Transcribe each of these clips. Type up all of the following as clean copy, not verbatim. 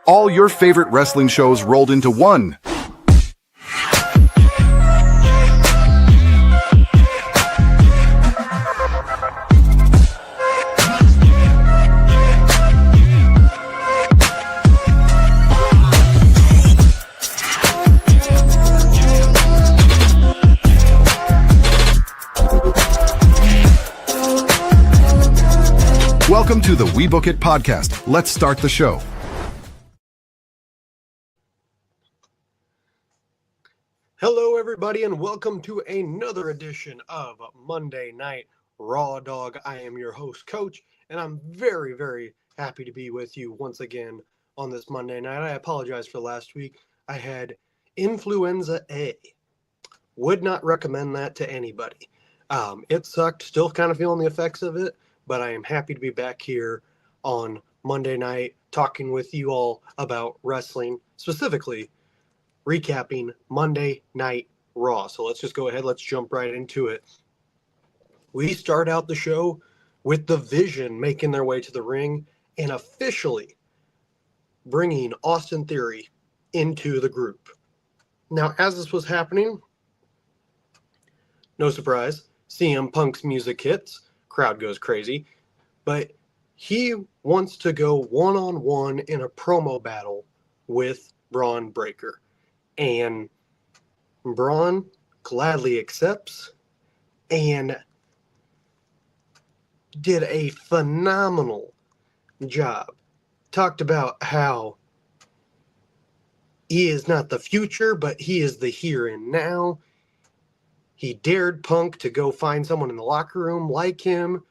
All your favorite wrestling shows rolled into one. Welcome to the We Book It podcast. Let's start the show. Hello, everybody, and welcome to another edition of Monday Night Raw Dogg. I am your host, Coach, and I'm very, very happy to be with you once again on this Monday night. I apologize for last week. I had influenza A. Would not recommend that to anybody. It sucked. Still kind of feeling the effects of it, but I am happy to be back here on Monday night talking with you all about wrestling, specifically recapping Monday Night Raw. So let's just go ahead. Let's jump right into it. We start out the show with the Vision making their way to the ring and officially bringing Austin Theory into the group. Now, as this was happening, no surprise, CM Punk's music hits, crowd goes crazy, but he wants to go one-on-one in a promo battle with Braun Breaker. And Braun gladly accepts and did a phenomenal job. Talked about how he is not the future, but he is the here and now. He dared Punk to go find someone in the locker room like him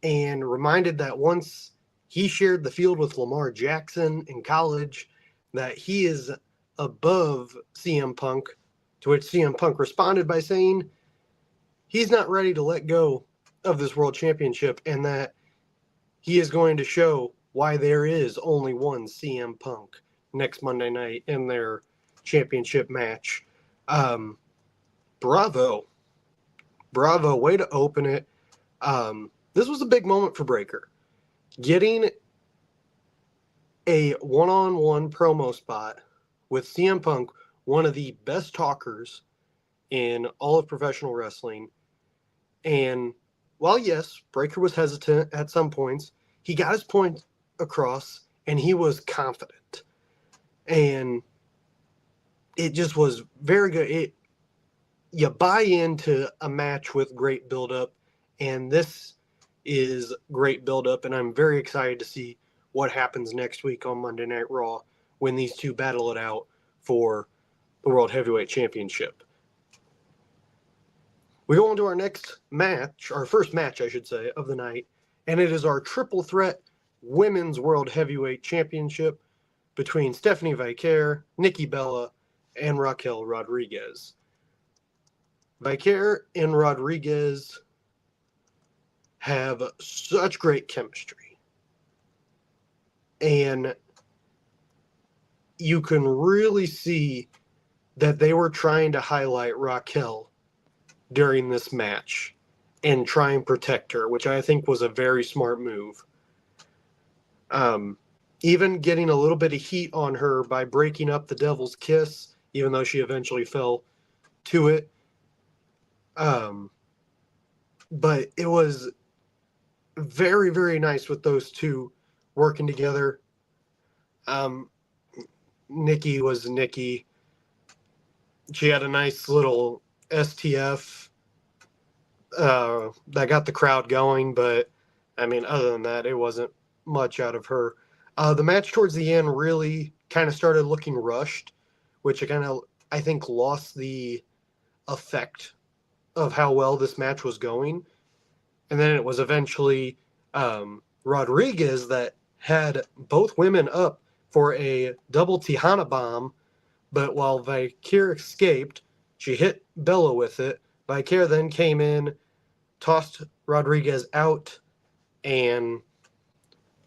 and reminded that once he shared the field with Lamar Jackson in college, that he is above CM Punk, to which CM Punk responded by saying he's not ready to let go of this world championship and that he is going to show why there is only one CM Punk next Monday night in their championship match. Bravo, way to open it. This was a big moment for Breaker. Getting a one-on-one promo spot with CM Punk, one of the best talkers in all of professional wrestling. And while, yes, Breaker was hesitant at some points, he got his point across, and he was confident. And it just was very good. You buy into a match with great buildup, and this is great buildup, and I'm very excited to see what happens next week on Monday Night Raw when these two battle it out for the World Heavyweight Championship. We go on to our next match, our first match, I should say, of the night, and it is our triple threat Women's World Heavyweight Championship between Stephanie Vaquer, Nikki Bella, and Raquel Rodriguez. Vaquer and Rodriguez have such great chemistry. And you can really see that they were trying to highlight Raquel during this match and try and protect her, which I think was a very smart move. Even getting a little bit of heat on her by breaking up the Devil's Kiss, even though she eventually fell to it. But it was very, very nice with those two working together. Nikki was Nikki. She had a nice little STF that got the crowd going, but I mean, other than that, it wasn't much out of her. The match towards the end really kind of started looking rushed, which I think lost the effect of how well this match was going. And then it was eventually Rodriguez that had both women up for a double Tejana bomb, but while Vaquer escaped, she hit Bella with it. Vaquer then came in, tossed Rodriguez out, and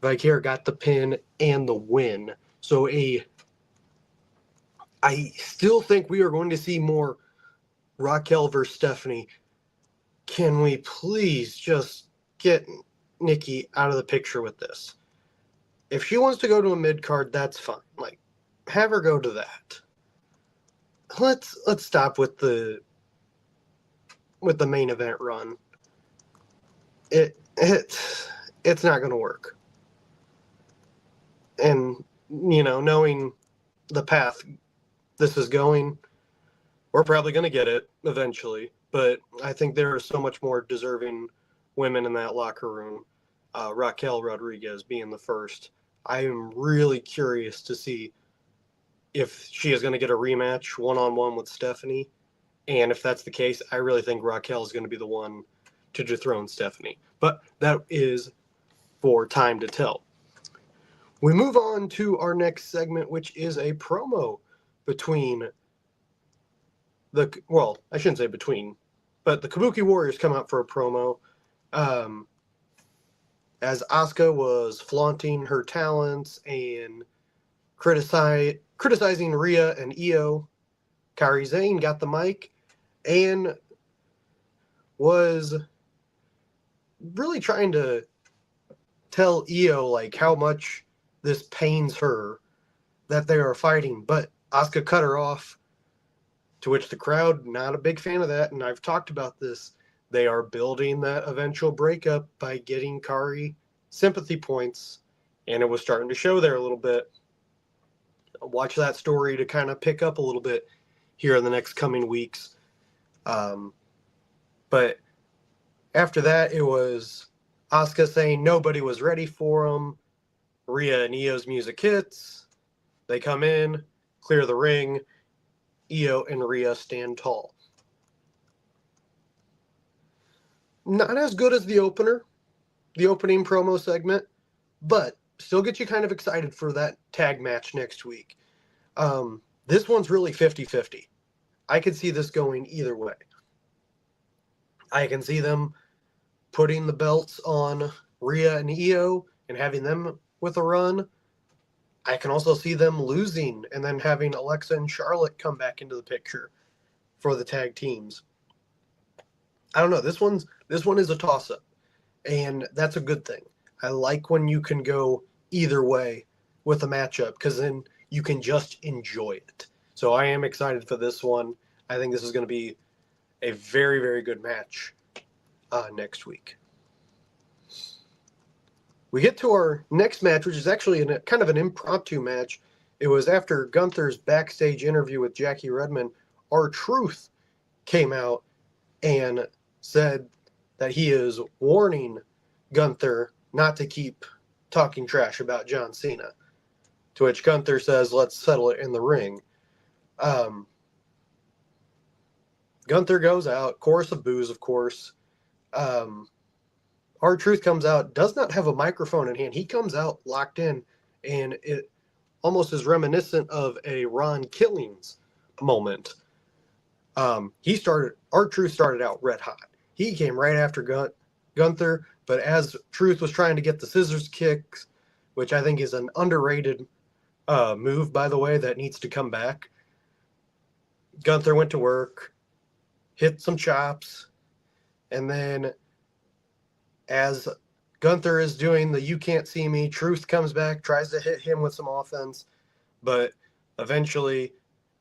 Vaquer got the pin and the win. So I still think we are going to see more Raquel versus Stephanie. Can we please just get Nikki out of the picture with this? If she wants to go to a mid card, that's fine. Like, have her go to that. Let's stop with the main event run. It's not going to work. And knowing the path this is going, we're probably going to get it eventually. But I think there are so much more deserving women in that locker room. Raquel Rodriguez being the first. I am really curious to see if she is going to get a rematch one-on-one with Stephanie. And if that's the case, I really think Raquel is going to be the one to dethrone Stephanie. But that is for time to tell. We move on to our next segment, which is a promo between I shouldn't say between, but the Kabuki Warriors come out for a promo. As Asuka was flaunting her talents and criticizing Rhea and Io, Kairi Sane got the mic and was really trying to tell Io like how much this pains her that they are fighting, but Asuka cut her off, to which the crowd, not a big fan of that, and I've talked about this. They are building that eventual breakup by getting Kairi sympathy points, and it was starting to show there a little bit. Watch that story to kind of pick up a little bit here in the next coming weeks. But after that, it was Asuka saying nobody was ready for him. Rhea and Io's music hits. They come in, clear the ring. Io and Rhea stand tall. Not as good as the opening promo segment, but still get you kind of excited for that tag match next week. This one's really 50-50. I could see this going either way. I can see them putting the belts on Rhea and Io and having them with a run. I can also see them losing and then having Alexa and Charlotte come back into the picture for the tag teams. I don't know. This one is a toss-up, and that's a good thing. I like when you can go either way with a matchup because then you can just enjoy it. So I am excited for this one. I think this is going to be a very, very good match next week. We get to our next match, which is actually kind of an impromptu match. It was after Gunther's backstage interview with Jackie Redmond. R-Truth came out and said that he is warning Gunther not to keep talking trash about John Cena. To which Gunther says, let's settle it in the ring. Gunther goes out, chorus of boos, of course. R-Truth comes out, does not have a microphone in hand. He comes out locked in, and it almost is reminiscent of a Ron Killings moment. R-Truth started out red hot. He came right after Gunther, but as Truth was trying to get the scissors kicks, which I think is an underrated move, by the way, that needs to come back, Gunther went to work, hit some chops, and then as Gunther is doing the you can't see me, Truth comes back, tries to hit him with some offense, but eventually,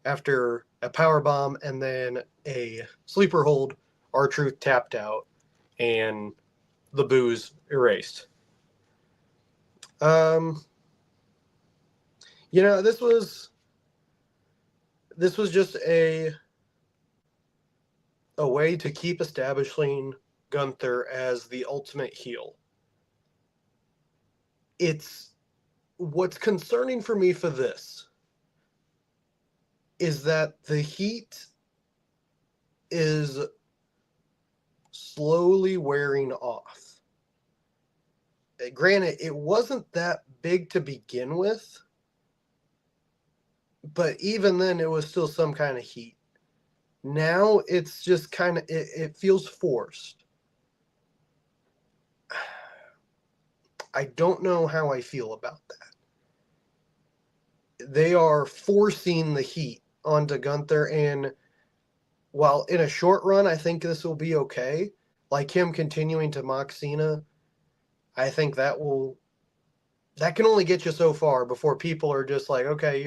after a powerbomb and then a sleeper hold, R-Truth tapped out and the boos erased. This was just a way to keep establishing Gunther as the ultimate heel. It's what's concerning for me for this is that the heat is slowly wearing off. Granted, it wasn't that big to begin with, but even then it was still some kind of heat. Now it's just kind of, it feels forced. I don't know how I feel about that. They are forcing the heat onto Gunther, and while in a short run, I think this will be okay. Like him continuing to mock Cena, I think that will that can only get you so far before people are just like, okay,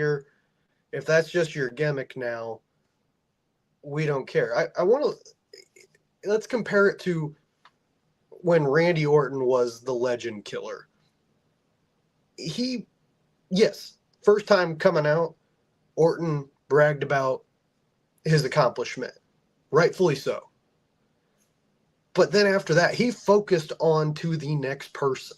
if that's just your gimmick now, we don't care. I want to, let's compare it to when Randy Orton was the legend killer. Yes, first time coming out, Orton bragged about his accomplishment, rightfully so. But then after that, he focused on to the next person.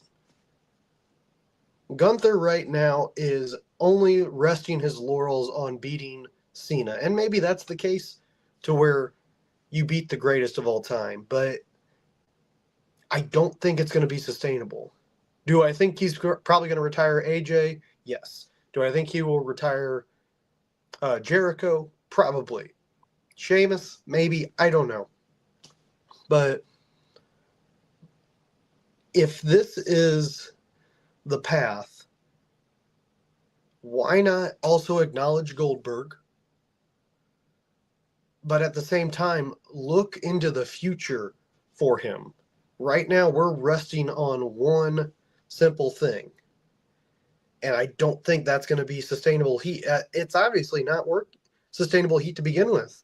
Gunther right now is only resting his laurels on beating Cena. And maybe that's the case to where you beat the greatest of all time. But I don't think it's going to be sustainable. Do I think he's probably going to retire AJ? Yes. Do I think he will retire Jericho? Probably. Sheamus? Maybe. I don't know. But if this is the path, why not also acknowledge Goldberg? But at the same time, look into the future for him. Right now, we're resting on one simple thing. And I don't think that's going to be sustainable heat. It's obviously not sustainable heat to begin with.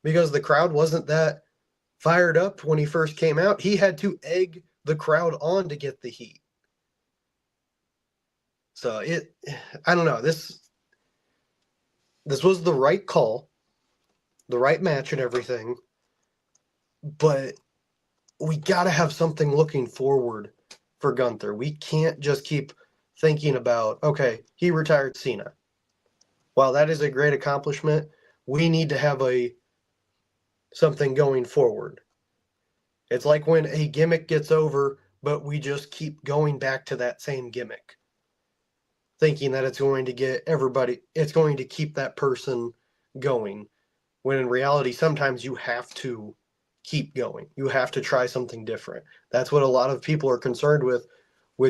Because the crowd wasn't that fired up when he first came out. He had to egg the crowd on to get the heat. So I don't know. This was the right call, the right match and everything. But we got to have something looking forward for Gunther. We can't just keep thinking about, okay, he retired Cena. While that is a great accomplishment, we need to have something going forward. It's like when a gimmick gets over, but we just keep going back to that same gimmick, thinking that it's going to keep that person going. When in reality, sometimes you have to keep going. You have to try something different. That's what a lot of people are concerned with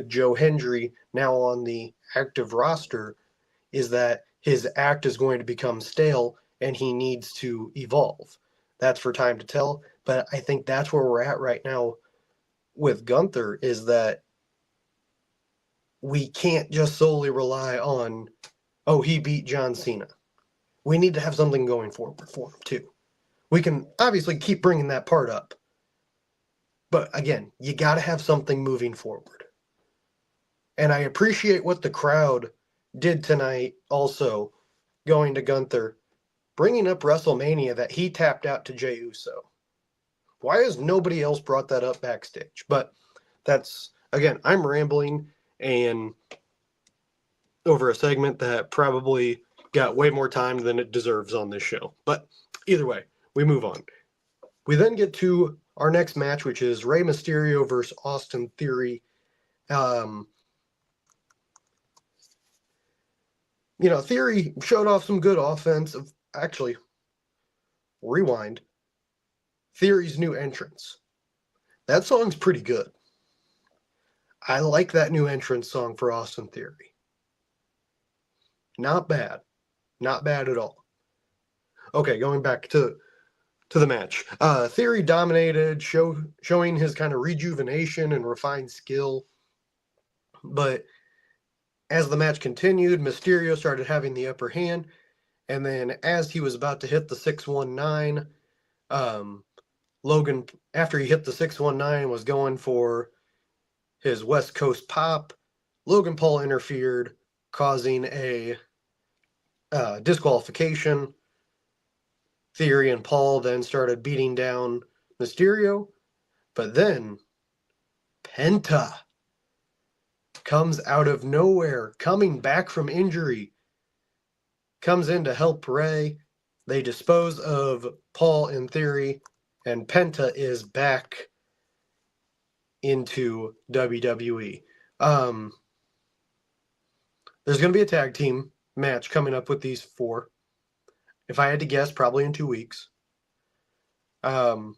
Joe Hendry now on the active roster, is that his act is going to become stale and he needs to evolve. That's for time to tell, but I think that's where we're at right now with Gunther, is that we can't just solely rely on, oh, he beat John Cena. We need to have something going forward for him too. We can obviously keep bringing that part up, but again, you got to have something moving forward. And I appreciate what the crowd did tonight also, going to Gunther, bringing up WrestleMania that he tapped out to Jey Uso. Why has nobody else brought that up backstage? But that's, again, I'm rambling and over a segment that probably got way more time than it deserves on this show. But either way, we move on. We then get to our next match, which is Rey Mysterio versus Austin Theory. Theory showed off some good offense. Actually, rewind. Theory's new entrance. That song's pretty good. I like that new entrance song for Austin Theory. Not bad. Not bad at all. Okay, going back to the match. Theory dominated, showing his kind of rejuvenation and refined skill. But as the match continued, Mysterio started having the upper hand. And then as he was about to hit the 619, Logan, after he hit the 619, was going for his West Coast pop. Logan Paul interfered, causing a disqualification. Theory and Paul then started beating down Mysterio. But then Penta comes out of nowhere, coming back from injury, comes in to help Rey. They dispose of Paul in Theory, and Penta is back into WWE. There's going to be a tag team match coming up with these four. If I had to guess, probably in 2 weeks. The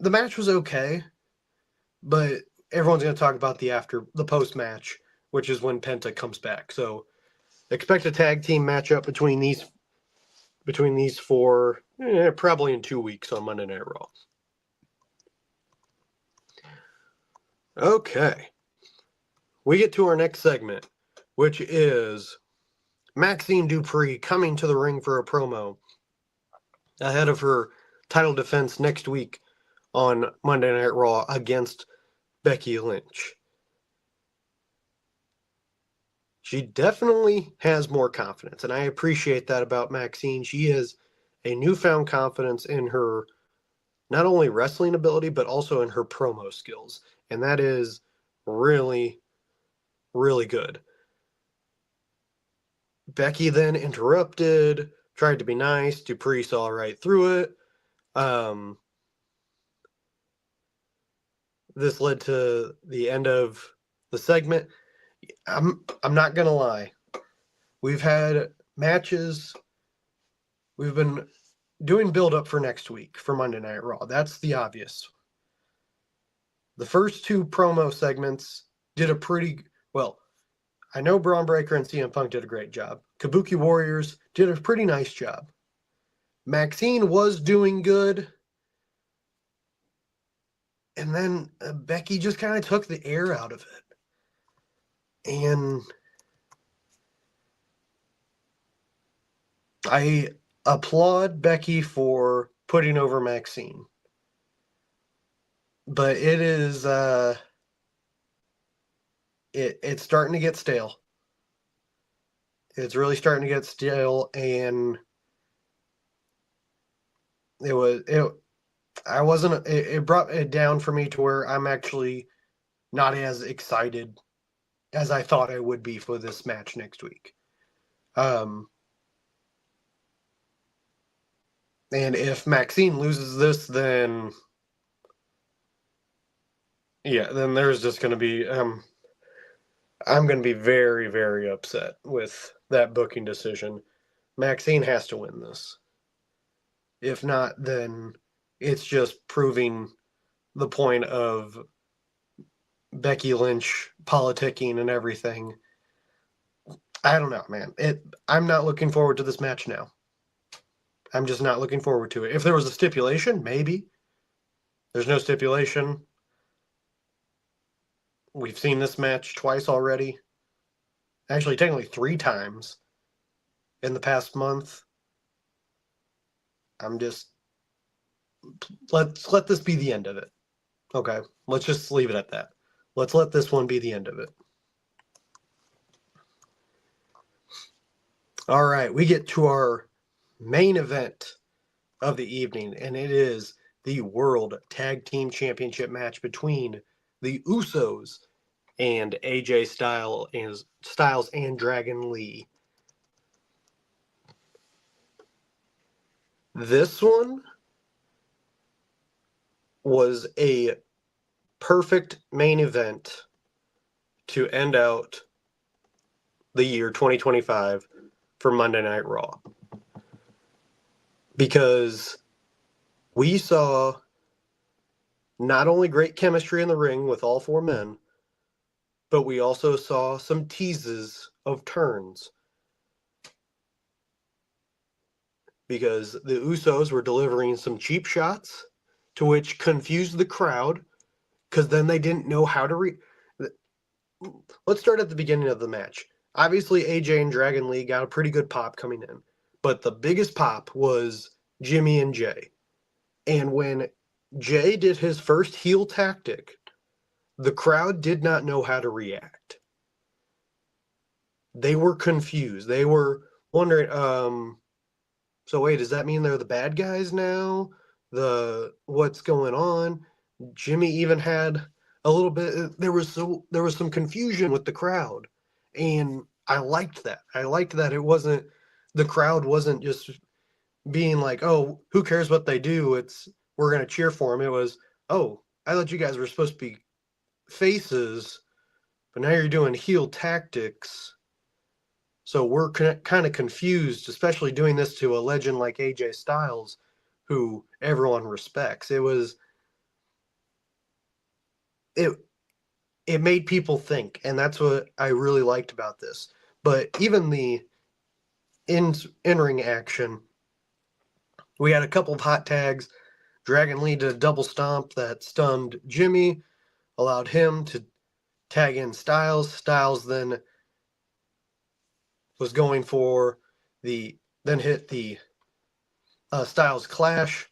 match was okay, but everyone's going to talk about the post match, which is when Penta comes back. So expect a tag team matchup between these four, probably in 2 weeks on Monday Night Raw. Okay. We get to our next segment, which is Maxine Dupree coming to the ring for a promo ahead of her title defense next week on Monday Night Raw against Becky Lynch. She definitely has more confidence, and I appreciate that about Maxine. She has a newfound confidence in her not only wrestling ability, but also in her promo skills, and that is really, really good. Becky then interrupted, tried to be nice. Dupree saw right through it. This led to the end of the segment. I'm not gonna lie. We've had matches. We've been doing build up for next week for Monday Night Raw. That's the obvious. The first two promo segments did a pretty well. I know Braun Breaker and CM Punk did a great job. Kabuki Warriors did a pretty nice job. Maxine was doing good. And then Becky just kind of took the air out of it. And I applaud Becky for putting over Maxine. But it is it's starting to get stale. It's really starting to get stale, and it brought it down for me to where I'm actually not as excited as I thought I would be for this match next week. And if Maxine loses this, then then there's just going to be I'm going to be very, very upset with that booking decision. Maxine has to win this. If not, then it's just proving the point of Becky Lynch politicking and everything. I don't know, man. I'm not looking forward to this match now. I'm just not looking forward to it. If there was a stipulation, maybe. There's no stipulation. We've seen this match twice already. Actually, technically 3 times in the past month. Let's let this be the end of it. Okay, let's just leave it at that. Let's let this one be the end of it. All right, we get to our main event of the evening, and it is the World Tag Team Championship match between the Usos and AJ Styles and Dragon Lee. This one was a perfect main event to end out the year 2025 for Monday Night Raw. Because we saw not only great chemistry in the ring with all 4 men, but we also saw some teases of turns. Because the Usos were delivering some cheap shots, to which confused the crowd, because then they didn't know how to Let's start at the beginning of the match. Obviously, AJ and Dragon Lee got a pretty good pop coming in, but the biggest pop was Jimmy and Jay. And when Jay did his first heel tactic, the crowd did not know how to react. They were confused. They were wondering, so wait, does that mean they're the bad guys now? What's going on? Jimmy even had a little bit. There was some confusion with the crowd, and I liked that. I liked that the crowd wasn't just being like, "Oh, who cares what they do? We're gonna cheer for them." It was, "Oh, I thought you guys were supposed to be faces, but now you're doing heel tactics." So we're kind of confused, especially doing this to a legend like AJ Styles, who everyone respects. It made people think, and that's what I really liked about this. But even the in-ring action, we had a couple of hot tags. Dragon Lee did a double stomp that stunned Jimmy. allowed him to tag in Styles. Styles then was going for then hit the Styles Clash.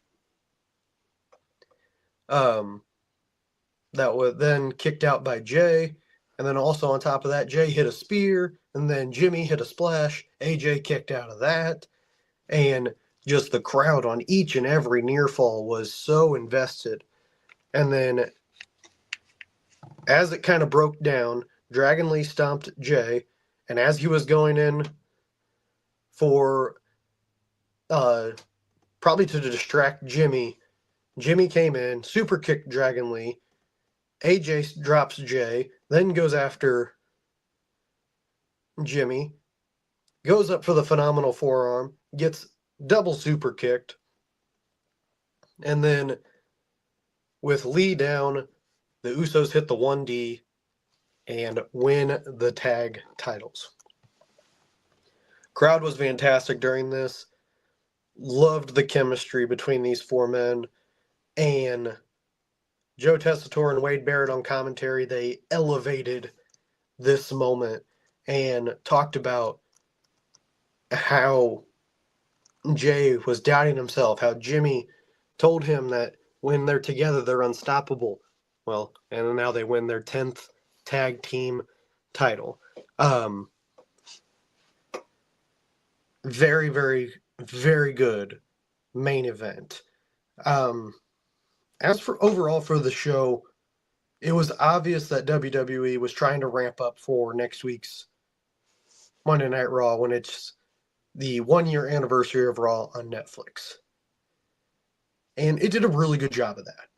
That was then kicked out by Jay. And then also on top of that, Jay hit a spear. And then Jimmy hit a splash. AJ kicked out of that. And just the crowd on each and every near fall was so invested. And then as it kind of broke down, Dragon Lee stomped Jay. And as he was going in for probably to distract Jimmy, Jimmy came in, super kicked Dragon Lee. AJ drops Jay, then goes after Jimmy, goes up for the phenomenal forearm, gets double super kicked, and then with Lee down, the Usos hit the 1D and win the tag titles. Crowd was fantastic during this. Loved the chemistry between these four men, and Joe Tessitore and Wade Barrett on commentary, they elevated this moment and talked about how Jay was doubting himself, how Jimmy told him that when they're together, they're unstoppable. Well, and now they win their 10th tag team title. Very, very, very good main event. As for overall for the show, it was obvious that WWE was trying to ramp up for next week's Monday Night Raw when it's the 1-year anniversary of Raw on Netflix. And it did a really good job of that.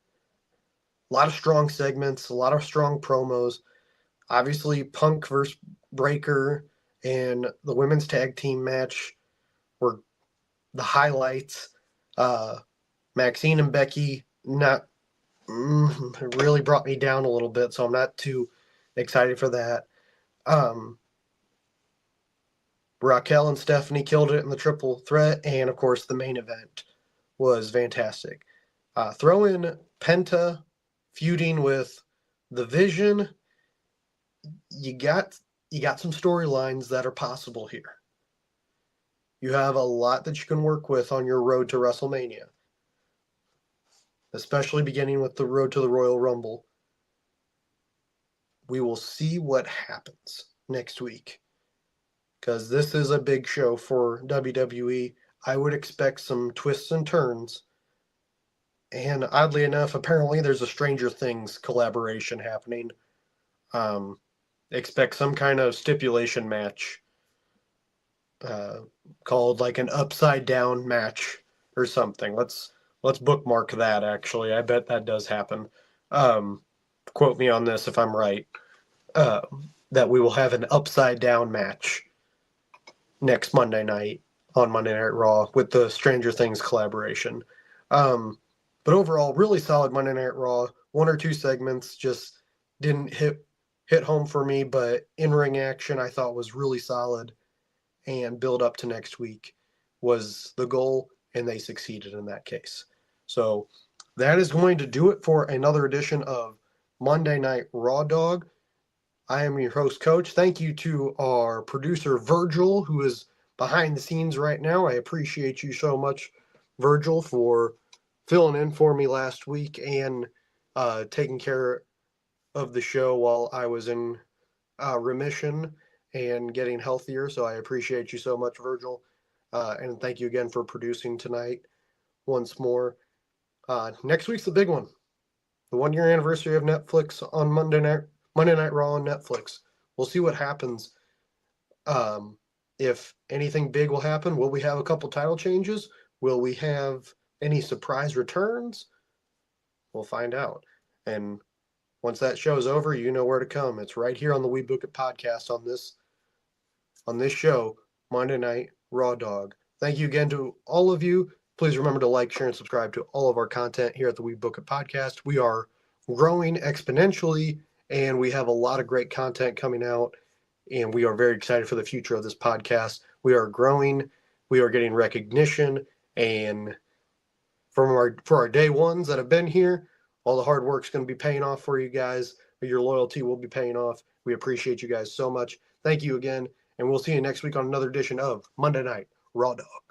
A lot of strong segments, a lot of strong promos. Obviously, Punk versus Breaker and the women's tag team match were the highlights. Maxine and Becky really brought me down a little bit, so I'm not too excited for that. Raquel and Stephanie killed it in the triple threat, and of course the main event was fantastic. Throw in Penta feuding with the Vision. You got some storylines that are possible here. You have a lot that you can work with on your road to WrestleMania, especially beginning with the road to the Royal Rumble. We will see what happens next week, because this is a big show for WWE. I would expect some twists and turns. And oddly enough, apparently there's a Stranger Things collaboration happening. Expect some kind of stipulation match called like an upside down match or something. Let's bookmark that, actually. I bet that does happen. Quote me on this if I'm right. That we will have an upside down match next Monday night on Monday Night Raw with the Stranger Things collaboration. But overall, really solid Monday Night Raw. 1 or 2 segments just didn't hit home for me, but in-ring action I thought was really solid, and build up to next week was the goal, and they succeeded in that case. So that is going to do it for another edition of Monday Night Raw Dog. I am your host, Coach. Thank you to our producer, Virgil, who is behind the scenes right now. I appreciate you so much, Virgil, for filling in for me last week and taking care of the show while I was in remission and getting healthier. So I appreciate you so much, Virgil. And thank you again for producing tonight once more. Next week's the big one. The 1-year anniversary of Netflix on Monday Night Raw on Netflix. We'll see what happens. If anything big will happen, will we have a couple title changes? Will we have any surprise returns? We'll find out. And once that show's over, you know where to come. It's right here on the We Book It podcast on this show, Monday Night Raw Dog. Thank you again to all of you. Please remember to like, share, and subscribe to all of our content here at the We Book It podcast. We are growing exponentially, and we have a lot of great content coming out, and we are very excited for the future of this podcast. We are growing. We are getting recognition, and for our day ones that have been here, All the hard work's going to be paying off for you guys. Your loyalty will be paying off. We appreciate you guys so much. Thank you again, and we'll see you next week on another edition of Monday Night Raw Dog.